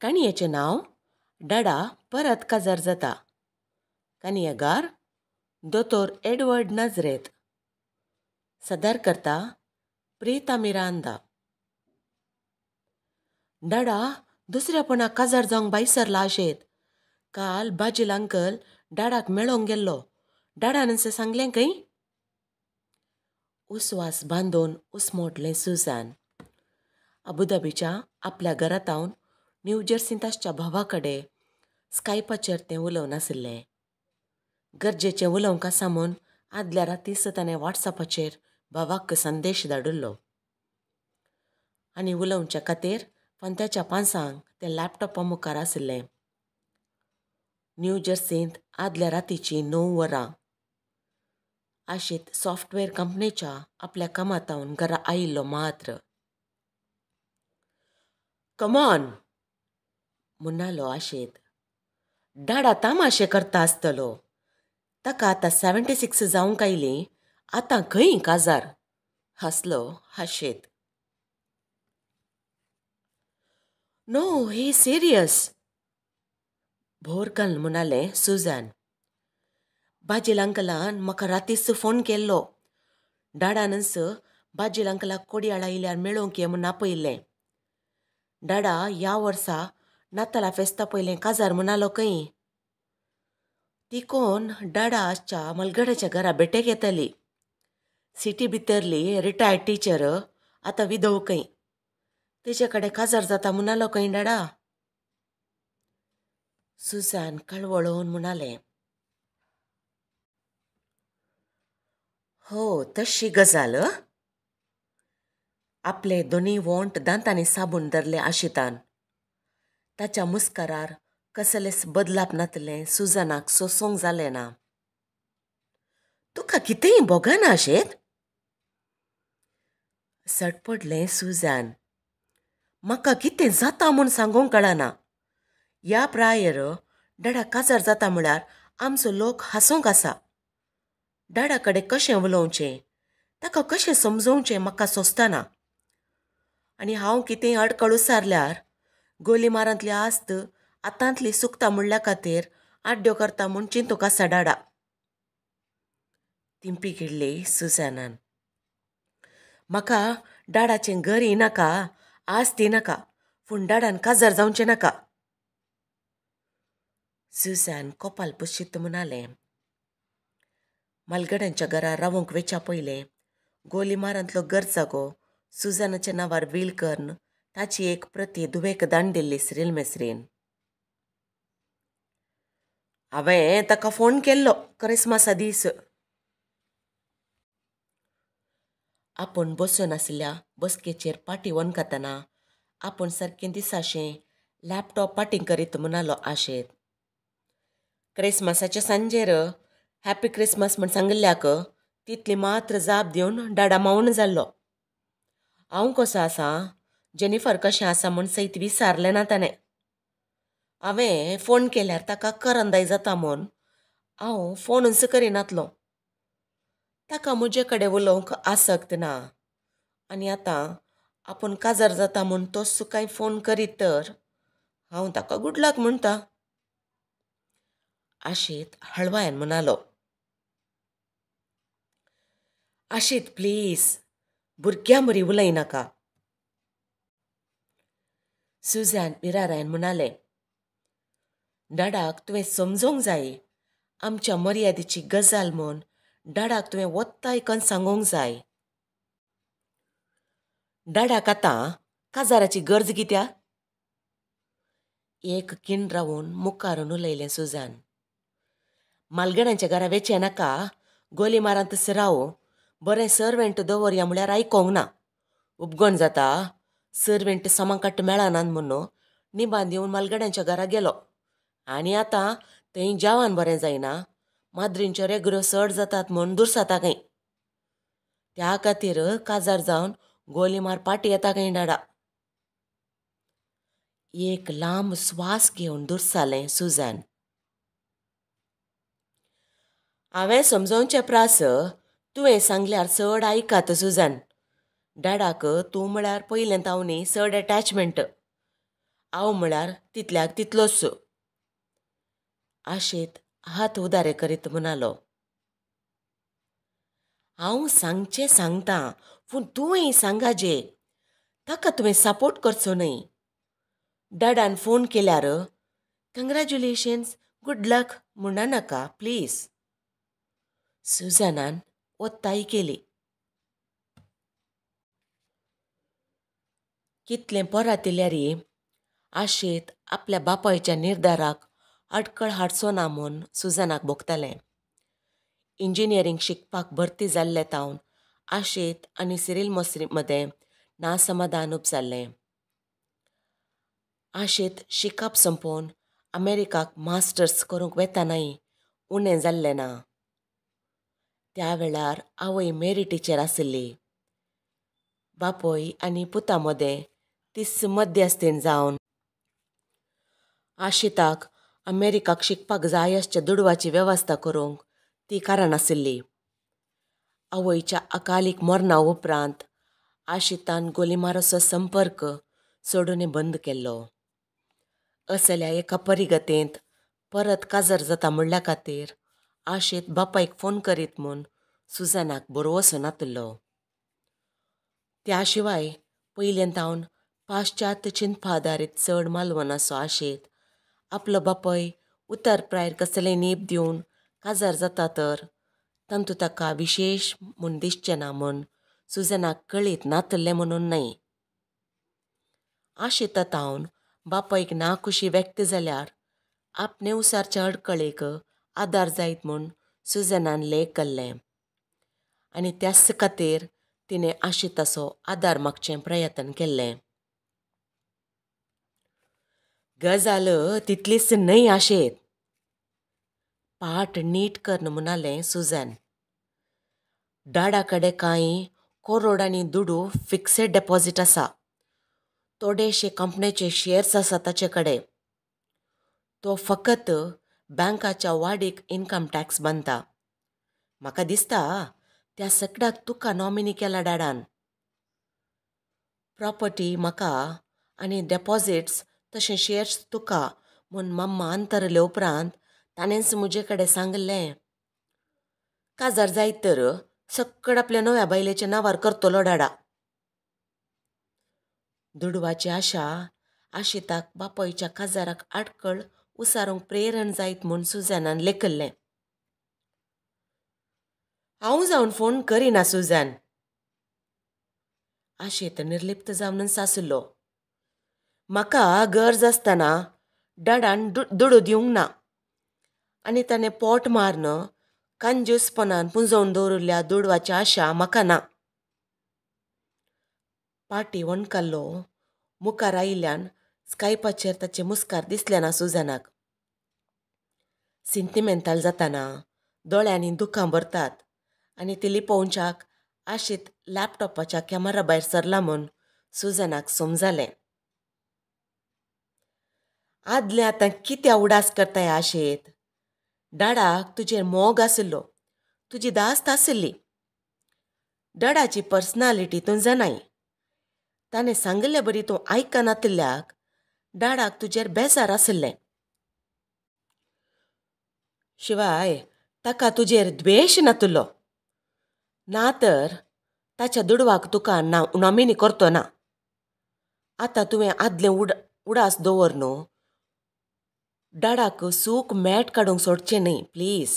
काणयेचें नांव डॅडा परत काजार जाता. काणयेकार दोतोर एडवर्ड नाझरेत. सादरकर्ता प्रीता मिरांदा. डॅडा दुसऱ्या पोनाक काजार जावंक बायसरला आशेत. काल बाजील अंकल डॅडाक मेळोंक गेल्लो. डॅडान सांगलें खंय? उसवास बांदून उसमोटलें सुजान. अबुधाबीच्या आपल्या घरांत न्यू जर्सींत आसच्या भावा कडेन स्कायपाचेर तें उलोवन आशिल्लें. गरजेचें उलोवंक आसा म्हूण आदल्या रातीच ताणें वॉट्सॅपाचेर भावाक संदेश धाडिल्लो. आनी उलोवचे खातीर फांत्याच्या पांचांक तें लॅपटॉपा मुखार आशिल्लें. न्यू जर्सींत आदल्या रातीची 9 वरां. आशीत सॉफ्टवॅर कंपनीच्या आपल्या कामांतावन घरा आयिल्लो मात्र. कमॉन म्हणलो आशीत. डॅडा तामाशे करता आसतलो. ताका आतां 76 जावंक आयलीं. आतां खंय काजार? हांसलो आशीत. नो, ही सिरियस भोर घालून म्हणलें सुजान. बाजील अंकलान म्हाका रातीच फोन केल्लो. डॅडानच बाजील अंकलाक कोडयाळ आयल्यार मेळोवंक ये म्हूण आपयल्लें. डॅडा ह्या वर्सा नाताला फेस्ता पयलें काजार म्हणलो खंय. ती कोण डॅडा आसच्या मलगड्याच्या घरा बेटेक येतली. सिटी भितरली रिटायर्ड टिचर आतां विधव खंय. तेजे कडेन काजार जाता म्हणलो खंय डॅडा. सुजान कळवळोवन म्हणलें. हो, तशी गजाल. आपले दोनी वोंट दांतांनी साबून धरले आशितान. ताच्या मुस्कारार कसलेंच बदलाप नातलें सुजानाक सोंसूंक जालें ना. तुका कितेंय बोगना आशेत? सडपडलें सुजान. म्हाका कितें जाता म्हूण सांगूंक कळना. ह्या प्रायर डॅडा काजार जाता म्हळ्यार आमचो लोक हांसूंक आसा. डॅडा कडेन कशें उलोवचें, ताका कशें समजोवचें म्हाका सोंसतना. आनी हांव कितेंय अडकळ उसारल्यार गोलीमारांतली आस्त आतांतली सुकता म्हणल्या खातीर आड्ड्यो करता म्हूण चिंतूक आसा डॅडा. तिंपी गिडली सुजानान. म्हाका डॅडाचें घर येनाका, आस्त येनाका, पूण डॅडान काजार जावचें नाका. सुजान कोपाल पुशीत म्हणलें. मलगड्यांच्या घरा रावूंक वेच्या पयलें गोलीमारांतलो घर जागो सुजानाच्या नांवार वील करून ताची एक प्रती धुवेक धाडदिल्ली श्रीलमेस्रीन. हांवें ताका फोन केल्लो क्रिसमसा दीस. आपूण बसून आशिल्ल्या बसकेचेर पाटी वनकातना आपूण सारकें दिसाशें लॅपटॉप पाटींग करीत म्हणलो आशेत. क्रिसमसाच्या सांजेर हॅपी क्रिसमस म्हूण सांगिल्ल्याक तितली मात्र जाप दिवन डॅडा मावून जाल्लो. हांव कसो आसा, जेनिफर कशें आसा म्हूण सयत विचारलें ना ताणें. हांवें फोन केल्यार ताका करंदाय जाता म्हूण हांव फोनूच करिनातलो. ताका म्हजे कडेन उलोवंक आसक्त ना. आनी आतां आपूण काजार जाता म्हूण तो सुकाय फोन करीत तर हांव ताका गूड लक म्हणटा. आशीत हळवायन म्हणलो. आशीत प्लीज, भुरग्या मरी उलयनाका. सुजान पिरारायन म्हणलें. डॅडाक तुवें समजोवंक जाय. आमच्या मर्यादेची गजाल म्हूण डॅडाक तुवें वत्ताय करून सांगूंक जाय. डॅडाक आतां काजाराची गरज कित्या? एक खिण रावून मुखारून उलयलें सुजान. मालगड्यांच्या घरा वेचें नाका, गोलीमारांतच राव. बरें सर्वेंट दवरया म्हळ्यार आयकोंक ना. उपगण जाता, सर्वेंट समाकट्ट मेळनात म्हणून निबान दिवन मालगड्यांच्या घरा गेलो. आनी आतां थंय जेवण बरें जायना, माद्रींच्यो रेगड्यो सड जातात म्हूण दुरसाता खंय. त्या खातीर काजार जावन गोलीमार पाटी येता खंय डॅडा. एक लांब स्वास घेवन दुरसालें सुजान. हांवें समजोवचें प्रास तुवें सांगल्यार चड आयकात सुजान. डॅडाक तूं म्हळ्यार पयलें तावनी चड एटॅचमेंट. हांव म्हळ्यार तितल्याक तितलोच आशेत हात उदारे करीत म्हणालो. हांव सांगचें सांगतां पूण तुवेंय सांगाजे. ताका तुवें सपोर्ट करचो न्हय. डॅडान फोन केल्यार कंग्रॅच्युलेशन्स, गुड लक म्हणा नाका प्लीज. सुजानान ओत्ताय केली. कितलें पोरातिल्यारी आशेत आपल्या बापायच्या निर्धाराक अडकळ हाडचो ना म्हूण सुजानाक बोगतालें. इंजिनियरींग शिकपाक भरती जाल्ले तावन आशेत आनी सिरील मस्री मदें नासमाधानूप जाल्लें. आशेत शिकप संपोवन अमेरिकाक मास्टर्स करूंक वेतानाय उणें जाल्लें ना. त्या वेळार आवय मेरिटीचेर आशिल्ली. बापोय आनी पुता मदें तिस मध्यस्तीन जावन आशिताक अमेरिकाक शिकपाक जाय आसच्या दुडवाची वेवस्था करूंक ती कारण आशिल्ली. आवयच्या अकालीक मरणा उपरांत आशितान गोलीमाराचो संपर्क सोडून बंद केल्लो. असल्या एका परिगतेंत परत काजार जाता म्हणल्या खातीर आशेत बापायक फोन करीत म्हूण सुजानाक बरोवसो नातलो. त्या शिवाय पयलेंतावन पाश्चात्य चिंतपाधारीत चड मालवणाचो आशेत आपलो बापाय उतर प्रायर कसलें नीप दिवन काजार जाता तर तांतू ताका विशेश म्हूण दिसचें ना म्हूण सुजानाक कळीत नातल्लें म्हणून न्हय. आशेतावन बापायक नाखुशी व्यक्त जाल्यार आपणे उसारच्या अडकळेक आदार जायत म्हूण सुजानान लेख घाल्लें आनी त्याच खातीर तिणें आशिताचो आदार मागचें प्रयत्न केल्लें. गजाल तितलीच न्हय आशेत. पाट नीट कर म्हणालें सुजान. डाडा कडेन कांय करोडांनी दुडू फिक्सेड डेपॉझीट आसा. थोडेशे कंपनीचे शेअर्स आसा ताचे कडेन. तो फकत बँकाच्या वाडीक इन्कम टॅक्स बांदता. म्हाका दिसता त्या सगळ्याक तुका नॉमिनी केला डॅडान. प्रॉपर्टी म्हाका आनी डेपॉझिट्स तशें शेअर्स तुका म्हूण मम्मा अंतरले उपरांत ताणेंच म्हजे कडेन सांगलें. काजार जायत तर सक्कड आपल्या नव्या बायलेच्या नांवार करतलो डॅडा. दुडवाची आशा आशिताक बापायच्या काजाराक आडकळ उसारूंक प्रेरण जायत म्हूण सुजानान लेखल्लें. हांव जावन फोन करिना सुजान. आशेत निर्लिप्त जावन सासलो. म्हाका गरज आसतना डॅडान दुडू दिवंक ना आनी ताणें पोट मारन कांजूसपणान पुंजोवन दवरिल्ल्या दुडवाची आशा म्हाका ना. पाटी वणकल्लो मुखार आयिल्ल्यान स्कायपाचेर ताचे मुस्कार दिसलें ना सुजानाक. सेंटिमेंटल जातना दोळ्यांनी दुखां भरतात आनी ती लिपोवच्याक आशीत लॅपटॉपाच्या कॅमेरा भायर सरला म्हूण सुजानाक समजलें. आदलें आतां कितें उडास करताय आशेत. डॅडाक तुजेर मोग आशिल्लो, तुजी दास्त आशिल्ली. डॅडाची पर्सनालिटी तूं जाणाय. ताणें सांगले बरी तूं आयकनातल्याक डॅडाक तुजेर बेजार आशिल्लें. शिवाय ताका तुजेर द्वेश नातलो. ना तर ताच्या दुडवाक तुका नॉमिनी करतो ना. आतां तुवें आदलें उडास दवर न्हू. डॅडाक सूख मेट काडूंक सोडचें न्हय प्लीज.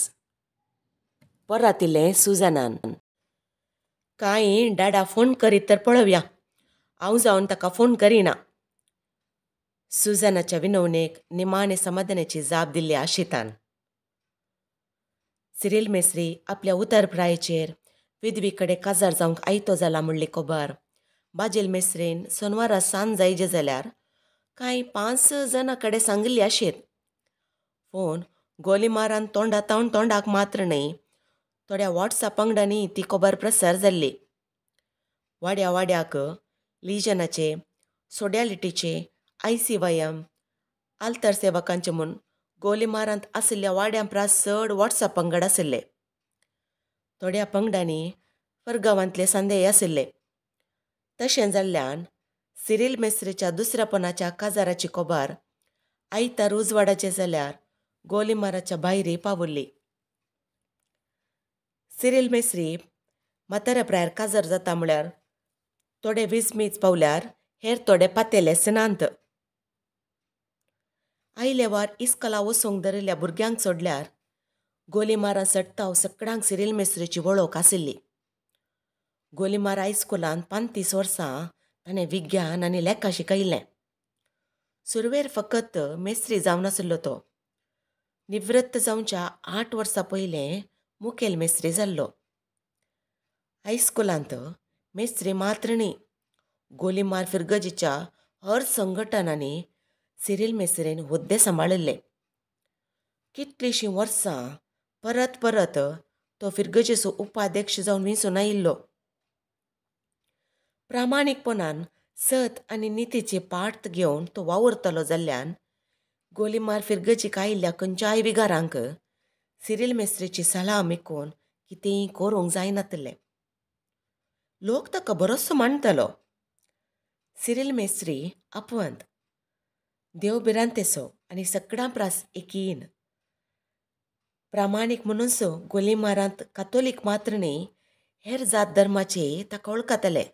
परतिल्लें सुजानान. कांय डॅडा फोन करीत तर पळोवया. हांव जावन ताका फोन करिना. सुजानाच्या विनवणेक निमाणे समाधानाची जाप दिल्ली आशितान. सिरील मेस्री आपल्या उतरप्रायेचेर विधवी कडेन काजार जावंक आयतो जाला म्हणली खबर बाजेल मेस्रेन सोनवारा सांज जायजे जाल्यार कांय 5 जाणां कडेन सांगली आशेत. फोन गोलीमारान तोंडाक मात्र न्हय, थोड्या वॉट्सॅप पंगडांनी ती खबर प्रसार जाल्ली. वाड्याक लिजनाचे, सोड्यालिटीचे, ICYM, आल्तर सेवकांचे म्हूण गोलीमारांत आशिल्ल्या वाड्यांपरास चड वॉट्सॅप पंगड आशिल्ले. थोड्या पंगडांनी परगांवांतले संदेह आशिल्ले. तशें जाल्ल्यान सिरील मेस्त्रीच्या दुसऱ्यापणाच्या काजाराची कोबार आयतार उजवाडाचे जाल्यार गोलीमाराच्या भायरी पावुल्ली. सिरील मेस्त्री म्हाताऱ्या प्रायर काजार जाता म्हळ्यार थोडे विस्मीच पावल्यार हेर थोडे पातेले सनांत. आयले वार इस्कला वसूंक धरिल्ल्या भुरग्यांक सोडल्यार गोलीमारा सट्टाव सगळ्यांक सिरील मेस्त्रीची वळख आशिल्ली. गोलीमार हायस्कुलांत 35 वर्सां ताणें विज्ञान आनी लेखा शिकयलें. सुरवेर फकत मेस्त्री जावन नासलो तो. निवृत्त जावच्या 8 वर्सां पयलें मुखेल मेस्त्री जाल्लो. हायस्कुलांत मेस्त्री मात्र न्ही, गोलीमार फिरगजीच्या हर संघटनांनी सिरील मेस्त्रीन हुद्दे सांबाळिल्ले. कितलींशीं वर्सां परत परत तो फिरगजीचो उपाध्यक्ष जावन विंचून आयिल्लो. प्रामाणीकपणान सत आनी नितीची पाठ घेवन तो वावुरतलो जाल्ल्यान गोलीमार फिरगजीक आयिल्ल्या खंयच्याय विगारांक सिरील मेस्त्रीची सलाह मिकून कितेंय करूंक जायनातलें. लोक ताका बरोसो मानतालो. सिरील मेस्त्री आपवंत, देव भिरांतेसो आनी सगळ्यां प्रास एकीन. प्रामाणीक म्हणूनसो गोलीमारांत कातोलीक मात्र न्ही, हेर जात धर्माचेय ताका वळखताले.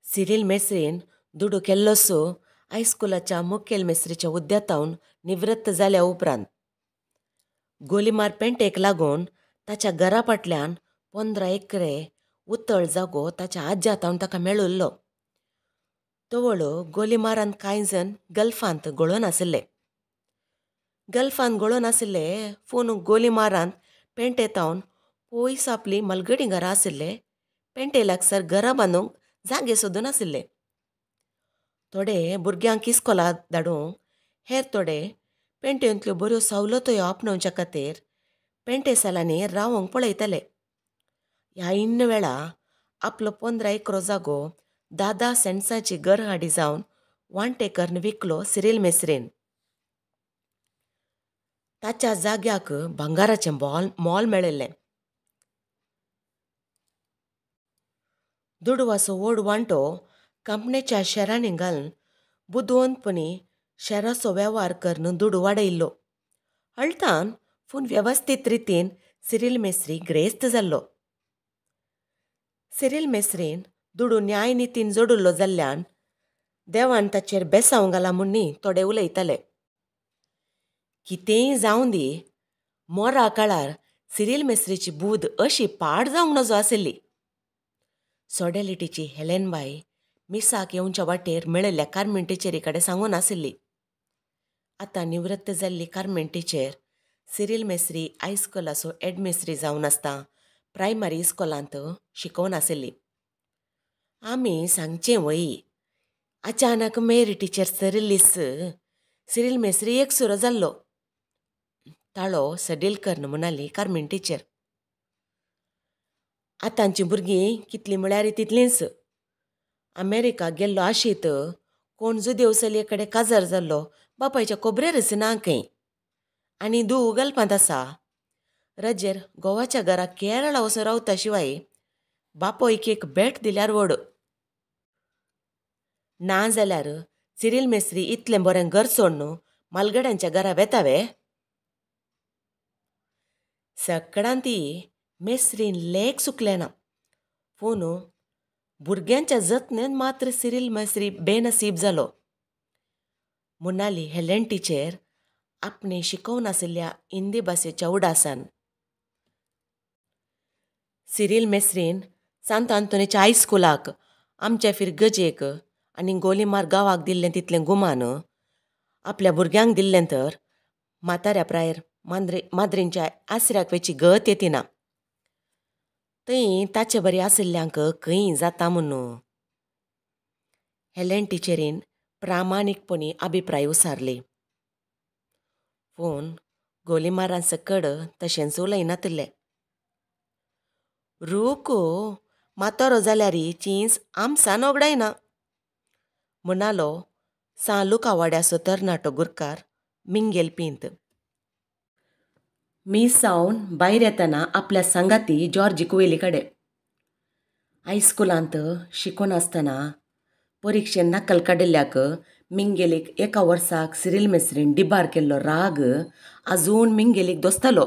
सिरील मेस्त्रीन दुडू केल्लोसो हायस्कुलाच्या मुखेल मेस्त्रीच्या हुद्द्यांतावन निवृत्त जाल्या उपरांत गोलीमार पेंटेक लागून ताच्या घरा फाटल्यान 15 एकरे उतळ जागो ताच्या आज्यातावन ताका मेळिल्लो. तवळो गोलीमारांत कांय जण गल्फांत घोळोन आशिल्ले. गल्फांत घोळोन आशिल्ले पूण गोलीमारांत पेंटेतावन पयस आपली मलगडी घरां आशिल्ले. पेंटे लागसार घरां बांदूंक जागे सोदून नाशिल्ले. थोडे भुरग्यांक इस्कोलांत धाडूंक, हेर थोडे पेंटेंतल्यो बऱ्यो सवलत्यो आपणावच्या खातीर पेंटे सालांनी रावोंक पळयताले. ह्या इन्न वेळा आपलो 15 एकरो जागो 10 सेंट्साची घरहाडी जावन वांटेकरन विकलो सिरील मेस्त्रीन. ताच्या जाग्याक भांगाराचें मोल मेळिल्लें. दुडवाचो व्हड वांटो कंपनीच्या शेरांनी घालून बुदवंतपणी शेराचो वेव्हार करून दुडू वाडयल्लो. हळटान पूण वेवस्थीत रितीन सिरील मेस्त्री ग्रेस्त जाल्लो. सिरील मेस्त्रीन दुडू न्याय नितीन जोडिल्लो जाल्ल्यान देवान ताचेर बेसांव घाला म्हणून थोडे उलयताले. कितेंय जावं दी, मोरा काळार सिरील मेस्त्रीची बूद अशी पाड जावंक नजो आशिल्ली. सोडेलिटीची हेलेनबाई मिसाक येवच्या वाटेर मेळिल्ल्या कार्मेन टिचेरी कडेन सांगून आशिल्ली. आतां निवृत्त जाल्ली कार्मेन टिचर सिरील मेस्त्री हायस्कुलाचो एडमेस्त्री जावन आसता प्रायमरी इस्कोलांत शिकोवन आशिल्ली. आमी सांगचें वई, अचानक मेरी टिचर सरिल्लीस सिरील मेस्त्री एकसुरो जाल्लो. ताळो सडील करन म्हणाली कार्मेन टिचर. आतांची भुरगीं कितलीं म्हळ्यार तितलींच. अमेरिका गेल्लो आशीत कोण जुदेव चलये कडेन काजार जाल्लो बापायच्या कोबरेरच नाकय. आनी गल्फांत आसा. रजेर गोवाच्या घरा केरळा वचून रावता शिवाय बापो एक भेट दिल्यार व्हड. ना जाल्यार सिरील मेस्त्री इतलें बरें घर सोडून मालगड्यांच्या घरा वेतावे. सकाळां ती मेस्त्रीन लेख सुकलें ना. पूण भुरग्यांच्या जतनेन मात्र सिरील मेस्त्री बेनसीब जालो. म्हणाली हेलेन टिचर आपणे शिकोवन आशिल्ल्या हिंदी भाशेच्या उडासान. सिरील मेस्त्रीन सांत आंतोनीच्या हायस्कुलाक आमच्या फिरगजेक आनी गोलीमार गांवाक दिल्लें तितलें गुमान आपल्या भुरग्यांक दिल्लें तर म्हाताऱ्या प्रायर माद्रींच्या आसऱ्याक वेची गत येतिना. थंय ताचे बरी आशिल्ल्यांक खंय जाता म्हणून. हेलेन टिचरीन प्रामाणीकपणी अभिप्राय उसारली. पूण गोलीमारान सकड तशेंच उलयनातलें. रूख मातोरो जाल्यारी चींच आमसान ओगडायना म्हणालो सांलूक आवाड्याचो तरणाटो गुरकार मिंगेल पिंत. मी सावन भायर येतना आपल्या सांगाती जॉर्जीक वयली कडेन. हायस्कुलांत शिकून आसतना परिक्षेन नक्कल काडिल्ल्याक मिंगेलीक एका वर्साक सिरील मेस्त्रीन डिबार केल्लो राग आजून मिंगेलीक दोसतालो.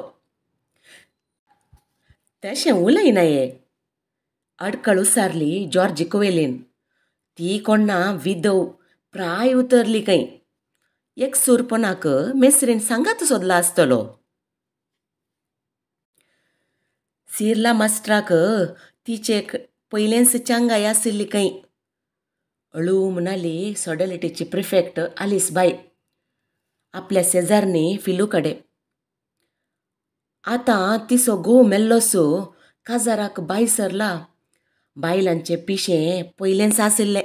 तशें उलयनाये. अडकळ उसारली जॉर्जी कुवेलीन. ती कोण्णा विधव प्राय उतरली खंय. एक सुरपणाक मेस्त्रीन सांगात सोदला आसतलो. सिरला मास्टराक तिचे पयलेंच चांगाय आशिल्ली खंय. अळू म्हणाली सॉडेलिटीची प्रिफेक्ट आलिस बाई आपल्या शेजारनी फिलू कडेन. आतां तिचो घोव मेल्लोसो काजाराक बाय सरला. बायलांचे पिशें पयलेंच आशिल्लें.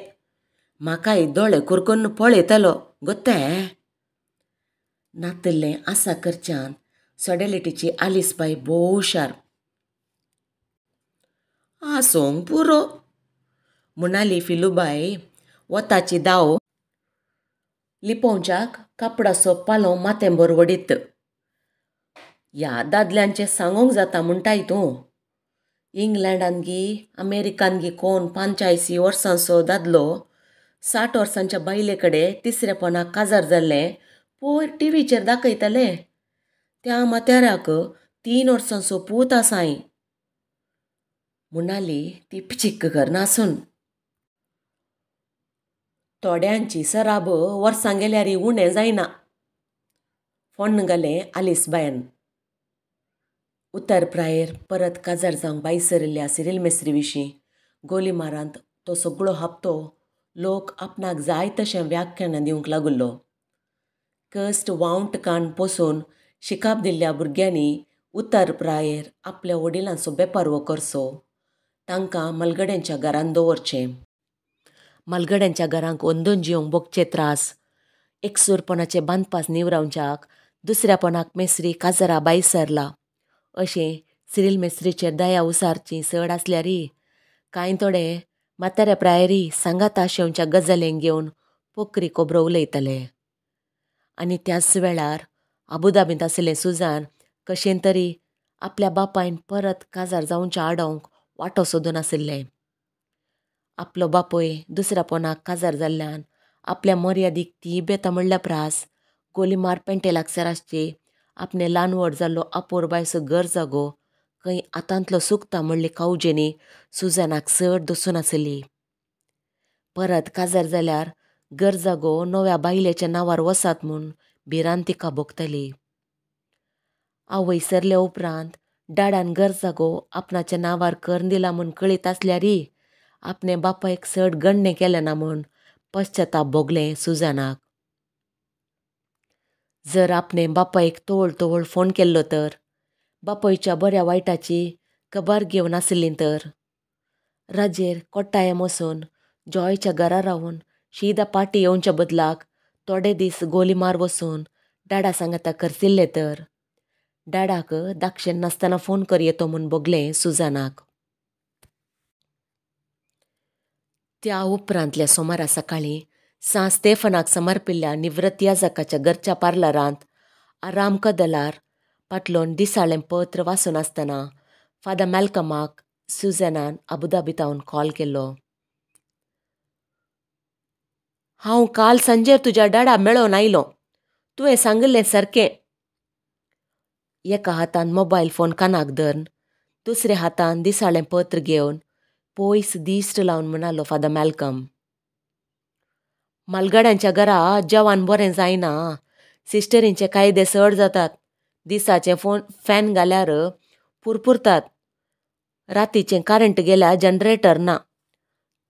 म्हाकाय दोळे कुरकून पळयतलो गोत्तें. नातिल्लें आसा करच्यान सॉडेलिटीची आलिस बाई भोव हुशार. आसोंक पुरो म्हणाली फिलूबाई वताची दाव लिपोवच्याक कापडाचो पालो माथेंबर वडीत. ह्या दादल्यांचें सांगूंक जाता म्हणटाय तूं. इंग्लंडान गी अमेरिकान गी कोण 45 वर्सांचो दादलो 60 वर्सांच्या बायले कडेन तिसरेपणाक काजार जाल्लें पयर टीव्हीचेर दाखयताले. त्या माथ्याराक 3 वर्सांचो पूत आसाय म्हणाली ती पिचिक्क करनासून. थोड्यांची सराब वर्सां गेल्यारय उणें जायना फोण्ण घालें आलिस बायन. उत्तर प्रायेर परत काजार जावंक बाई सरिल्ल्या सिरील मेस्त्री विशीं गोलीमारांत तो सगळो हप्तो लोक आपणाक जाय तशें व्याख्यानां दिवंक लागुल्लो. कस्ट वावंटकान पोसून शिकाप दिल्ल्या भुरग्यांनी उत्तर प्रायेर आपल्या वडिलांचो बेपारवो करचो. तांकां मलगड्यांच्या घरांत दवरचें. मलगड्यांच्या घरांक वंदून जिवंक भोगचे त्रास. एकसूरपणाचे बांदपास निवरावच्याक दुसऱ्यापणाक मेस्त्री काजारा बाय सरला अशें सिरील मेस्त्रीचेर दया उसारची सड आसल्यारय कांय थोडे म्हाताऱ्या प्रायेरी सांगाता शेवच्या गजालेंक घेवन पोकरी खोबरो उलयतले. आनी त्याच वेळार आबुधाबींत आशिल्लें सुजान कशें तरी आपल्या बापायन परत काजार जावच्या आडोवंक वांटो सोदून आशिल्लें. आपलो बापूय दुसऱ्यापणाक काजार जाल्ल्यान आपल्या मर्यादीक ती बेता म्हणल्या प्रास गोलीमार पेंटे लागसार आसची आपणें ल्हान व्हड जाल्लो आपोरबायचो घर जागो खंय आतांतलो सुकता म्हणली कावजेनी सुजानाक चड दसून आशिल्ली. परत काजार जाल्यार घर जागो नव्या बायलेच्या नांवार वसात म्हूण भिरांत तिका भोगतली. आवय सरले उपरांत डाडान घर जागो आपणाच्या नांवार करून दिला म्हूण कळीत आसल्यारय आपणे बापायक चड गण्णें केलें ना म्हूण पश्चाताप भोगलें सुजानाक. जर आपणें बापायक तोवळ फोन केल्लो तर बापयच्या बऱ्या वायटाची खबर घेवन आशिल्ली तर राजेर कोट्टायम वचून जॉयच्या घरा रावून शीदा पाटी येवच्या बदलाक थोडे दीस गोलीमार वचून डाडा सांगाता करतिल्ले तर डाडाक धाकशें नासतना फोन कर येतो म्हूण भोगलें सुजानाक. त्या उपरांतल्या सोमारा सकाळीं सान स्तेफनाक समर्पिल्ल्या निवृत्त याजकाच्या घरच्या पार्लरांत आराम कदलार पाटलोन दिसाळें पत्र वाचून आसतना फादर मॅल्कमाक सुजेनान आबुधाबीतावन कॉल केल्लो. हांव काल सांजेर तुज्या डाडा मेळोन आयलों. तुवें सांगिल्लें सारकें. एका हातान मोबायल फोन कानाक धरून दुसऱ्या हातान दिसाळें पत्र घेवन पयस दिश्ट लावन म्हणालो फादर मॅल्कम. मालगड्यांच्या घरा जेवण बरें जायना. सिस्टरींचे कायदे चड जातात. दिसाचें फॅन घाल्यार पुरपुरतात. रातीचें करंट गेल्यार जनरेटर ना.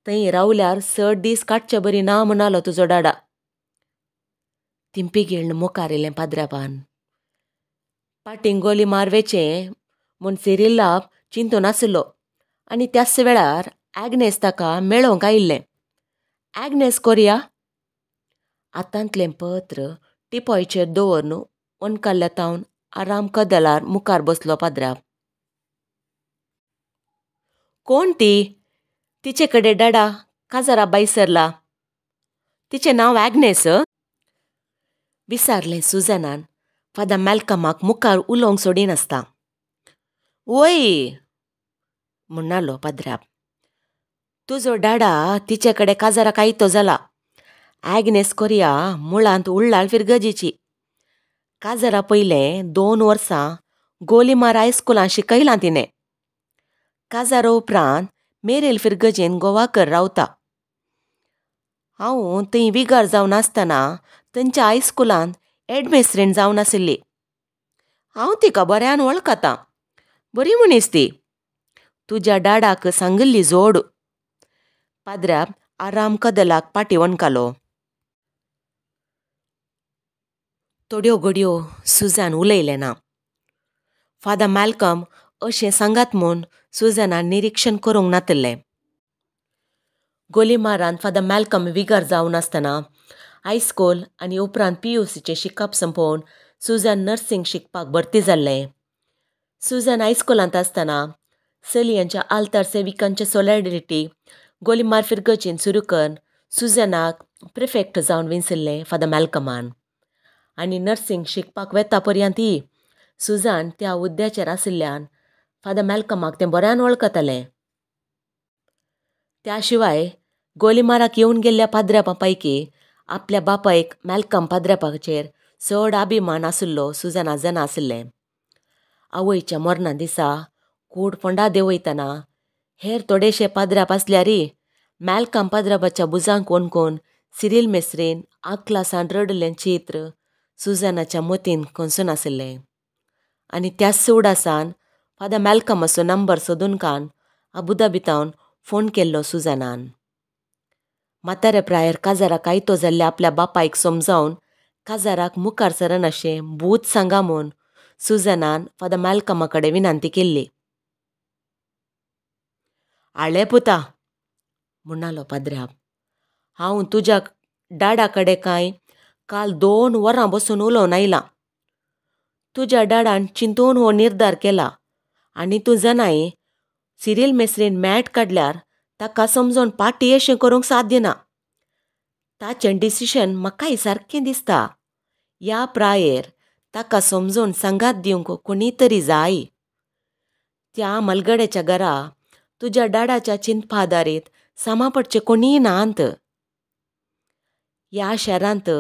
थंय रावल्यार चड दीस काडचे बरी ना म्हणालो तुजो डाडा. तिंपी गिळून मुखार येयलें पाद्र्यापान. पाटींग गोली मारवेचें म्हूण सिरिल्लाक चिंतून आसलो आनी त्याच वेळार ॲग्नेस ताका मेळोवंक आयिल्लें. ॲग्नेस कोरया. आतांतलें पत्र टिपॉयचेर दवरून ओणकाल्ल्या तावन आराम कदलार मुखार बसलो पाद्र्याप. कोण ती? तिचे कडेन डाडा काजारा बाय सरला. तिचें नांव ॲग्नेस? विचारलें सुजानान फादर मॅल्कमाक मुखार उलोवंक सोडिनासता. वय म्हणालो पाद्र्याप. तुजो डाडा तिचे कडेन काजाराक आयतो जाला. ॲग्नेस कोरिया मुळांत उरलाळ फिरगजीची. काजारा पयलें 2 वर्सां गोलीमार हायस्कुलान शिकयलां तिणें. काजारा उपरांत मेरेल फिरगजेन गोवाकर रावता. हांव थंय विगार जावन आसतना थंयच्या हायस्कुलांत एडमिस्ट्रेंट जावन आशिल्ली. हांव तिका बऱ्यान वळखतां. बरी मनीस ती. तुज्या डाडाक सांगिल्ली जोड. पाद्र्याप आराम कदलाक पाटी वणकालो. थोड्यो घडयो सुजान उलयलें ना. फादर मॅल्कम अशें सांगात म्हूण सुजानान निरीक्षण करूंक नातलें. गोलीमारान फादर मॅल्कम विगार जावन आसतना हायस्कूल आनी उपरांत PUCचें शिकप संपोवन सुजान नर्सिंग शिकपाक भरती जाल्लें. सुजान हायस्कुलांत आसतना सलियांच्या आल्तार सेविकांचे सोलिडारिटी गोलीमार फिरगजीन सुरू करून सुजानाक प्रिफेक्ट जावन विंचल्लें फादर मॅल्कमान. आनी नर्सिंग शिकपाक वेता पर्यंतय सुजान त्या हुद्द्याचेर आशिल्ल्यान फादर मॅल्कमाक तें बऱ्यान वळखतालें. त्या शिवाय गोलीमाराक येवन गेल्ल्या पाद्र्यापां पैकी आपल्या बापायक मॅल्कम पाद्र्यापाचेर चड अभिमान आशिल्लो सुजाना जाणा आशिल्लें. आवयच्या मरणा दिसा कूड फोंडा देंवयतना हेर थोडेशे पाद्र्याप आसल्यारय मॅल्कम पाद्र्यापाच्या बुजांक वणकून सिरील मेस्त्रीन आंखलासान रडलें चित्र सुजानाच्या मतीन खंसून आशिल्लें. आनी त्याच उडासान फादर मॅल्कमाचो नंबर सोदून कावन अबुधाबीतावन फोन केल्लो सुजानान. म्हातारे प्रायर काजाराक आयतो जाल्ल्या आपल्या बापायक समजावन काजाराक मुखार सरनाशें बूत सांगा म्हूण सुजानान फादर मॅल्कमा कडेन विनंती केल्ली. आळे पुता म्हणलो पाद्र्याप, हांव तुज्या डाडा कडेन काल 2 वरां बसून उलोवन आयलां. तुज्या डाडान चिंतून हो निर्धार केला आनी तूं जाणाय सिरील मेस्त्रीन मॅट काडल्यार ताका समजोन पाटी अशें करूंक साध्य ना. ताचें डिसिशन म्हाकाय सारकें दिसता. ह्या प्रायेर ताका समजोन सांगात दिवंक कोणी तरी जाय. त्या मलगड्याच्या घरा तुज्या डाडाच्या चिंतपा आदारीत सामापडचें कोणीय नांत. ह्या शारांत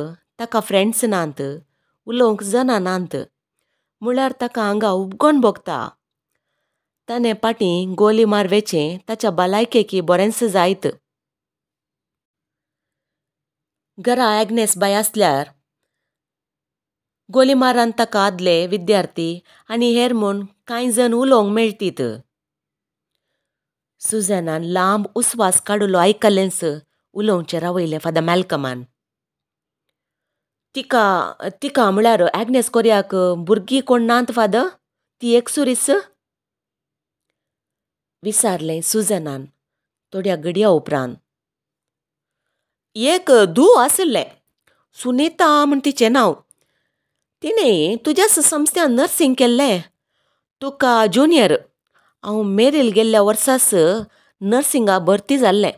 ताका फ्रेंड्स नांत, उलोवंक जना नांत, म्हळ्यार ताका हांगा उपगोन भोगता. ताणें पाटी गोलीमार वेचें ताच्या भलायकेकी बरेंच जायत. घरा ॲग्नेस बाय आसल्यार गोलीमारान ताका आदले विद्यार्थी आनी हेर म्हूण कांय जण उलोवंक मेळटीत. सुजानान लांब उस्वास काडलो आयकल्लेंच उलोवचें रावयलें फादर मॅल्कमान. तिका म्हळ्यार ॲग्नेस कोरियाक भुरगीं कोण नात फादर? ती एकसुरीस? विचारलें सुजानान थोड्या घडया उपरांत. एक धूव आशिल्लें, सुनीता म्हूण तिचें नांव. तिणें तुज्याच संस्थ्यान नर्सिंग केल्लें. तुका ज्युनियर. हांव मेरेल गेल्ल्या वर्सास नर्सिंगा भरती जाल्लें.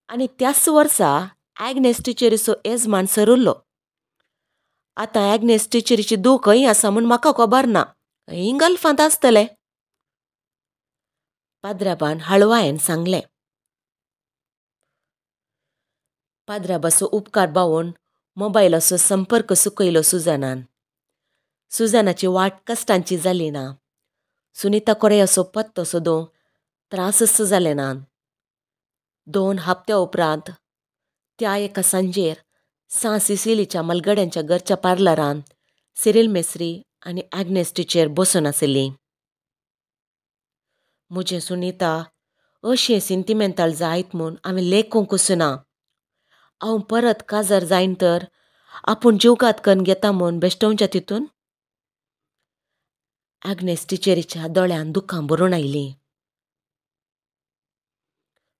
आनी त्याच वर्सा ॲग्नेस टिचरीचो येजमान सरुल्लो. आतां ॲग्नेस टिचरीची धूव खंय आसा म्हूण म्हाका खबर ना. गल्फांत आसतलें. पाद्र्याबान हळवायेन सांगलें. पाद्र्याबाचो उपकार बावून मोबायलाचो संपर्क सुकयलो सुजानान. सुजानाची वाट कश्टांची जाली ना. सुनीता कोरियाचो पत्तो सोदूंक त्रासच जाले नात. 2 हप्त्या उपरांत त्या एका सांजेर सा सिसिलीच्या मलगड्यांच्या घरच्या पार्लरान सिरील मेस्त्री आनी ॲग्नेस टिचर बसून आशिल्लीं. म्हजें सुनीता अशें सेंटिमेंटल जायत म्हूण हांवें लेखूंकच ना. हांव परत काजार जायन तर आपूण जीवघात करून घेता म्हूण बेश्टोवच्या तितून. ॲग्नेस टिचरीच्या दोळ्यान दुखां भरून आयलीं.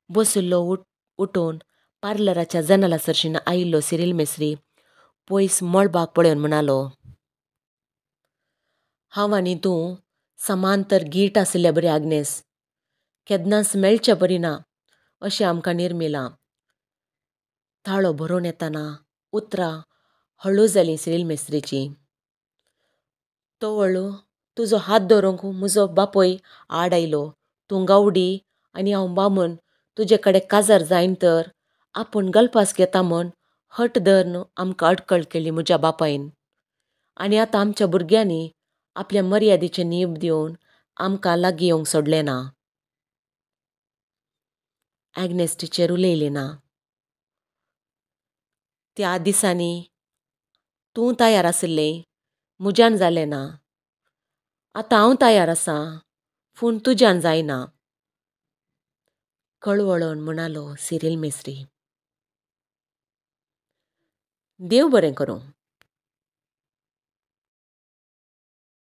बशिल्लो उठून पार्लराच्या जनाला सरशीन आयिल्लो सिरील मेस्त्री पयस मळबाक पळयोवन म्हणलो, हांव आनी तूं समांतर गीट आशिल्ले बरी ॲग्नेस. केन्नाच मेळचें बरी ना अशें आमकां निर्मिलां. ताळो भरून येतना उतरां हळू जालीं सिरील मेस्त्रीची. तो हळू तुजो हात धरूंक म्हजो बापूय आड आयलो. तूं गावडी आनी हांव बामण तुजे कडेन काजार जायन तर आपूण गलपास घेता म्हूण हट धरून आमकां अडकळ केली म्हज्या बापायन. आनी आतां आमच्या भुरग्यांनी आपल्या मर्यादेचे नेम दिवन आमकां लागीं येवंक सोडलें ना. ॲग्नेस टिचर उलयली ना. त्या दिसांनी तूं तयार आसलें म्हज्यान जालें ना. आतां हांव तयार आसां पूण तुज्यान जायना. कळवळोन म्हणालो सिरील मेस्त्री. देव बरें करूं.